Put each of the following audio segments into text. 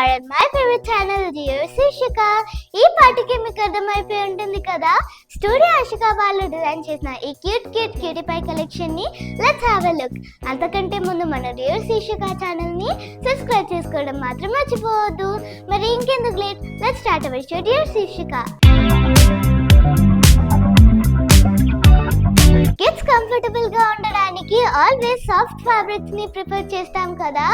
are my favorite channel, Dear Shishika. ఈ పాటికి మీకు అర్థమైపోయి ఉంటుంది కదా, స్టూడియో ఆశికా వాళ్ళు డిజైన్ చేసిన ఈ క్యూటీ పై కలెక్షన్ ని లెట్స్ హావ్ ఎ లుక్. అంతకంటే ముందు మన డియర్ శిషిక ఛానల్ ని సబ్స్క్రైబ్ చేసుకోవడం మాత్రం మర్చిపోవద్దు. మరి ఇంకెందుకు late, let's start our show dear Shishika. Kids comfortable గా ఉండడానికి ఆల్వేస్ సాఫ్ట్ ఫ్యాబ్రిక్స్ ని ప్రిఫర్ చేస్తాం కదా,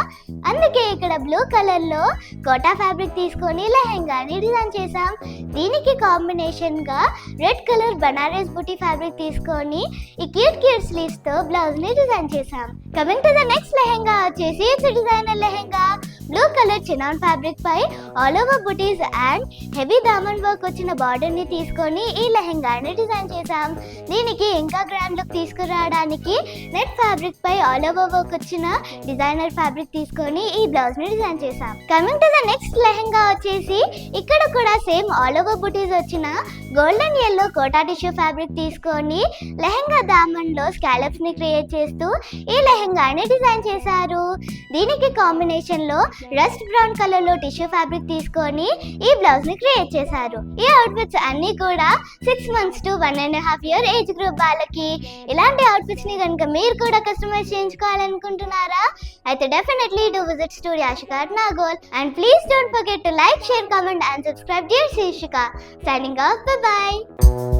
అందుకే ఇక్కడ బ్లూ కలర్ లో కోటా ఫ్యాబ్రిక్ తీసుకొని లెహెంగాని డిజైన్ చేసాం. దీనికి కాంబినేషన్ గా red colour Banaras buti fabric తీసుకొని ఈ క్యూట్ స్లీవ్స్ తో బ్లౌజ్ ని డిజైన్ చేసాం. Coming to the next lehenga వచ్చేసి it's designer lehenga. Blue colour chinon fabric పై all over butis and heavy దామన్ వర్క్ వచ్చిన బార్డర్ ని తీసుకొని ఈ లెహెంగాని డిజైన్ చేసాం. దీనికి ఇంకా గ్రాండ్ లుక్ తీసుకురావడానికి నెట్ ఫ్యాబ్రిక్ పై ఆల్ ఓవర్ వర్క్ వచ్చిన డిజైనర్ ఫ్యాబ్రిక్ తీసుకొని ఈ బ్లౌజ్ ని డిజైన్ చేసాం. Coming to the next lehenga వచ్చేసి ఇక్కడ కూడా సేమ్ ఆల్ ఓవర్ బూటీస్ వచ్చిన golden yellow Kota tissue fabric తీసుకొని లెహెంగా దామన్ లో స్కాలప్స్ ని క్రియేట్ చేస్తూ ఈ లెహెంగాని డిజైన్ చేశారు. దీనికి కాంబినేషన్ లో రస్ట్ బ్రౌన్ కలర్ లో టిష్యూ ఫ్యాబ్రిక్ తీసుకొని ఈ బ్లౌజ్ ని క్రియేట్ చేశారు. ఈ అవుట్ఫిట్స్ అన్ని కూడా 6 months to 1.5 year age group వాళ్ళకి. ఇలాంటి అవుట్ఫిట్స్ ని కనుక మీరు కూడా కస్టమైజ్ చేయించుకోవాలనుకుంటున్నారా, అయితే definitely do visit studio Ashika at Nagol. And please don't forget to like, share, comment and subscribe dear Shishika. Signing off, bye bye.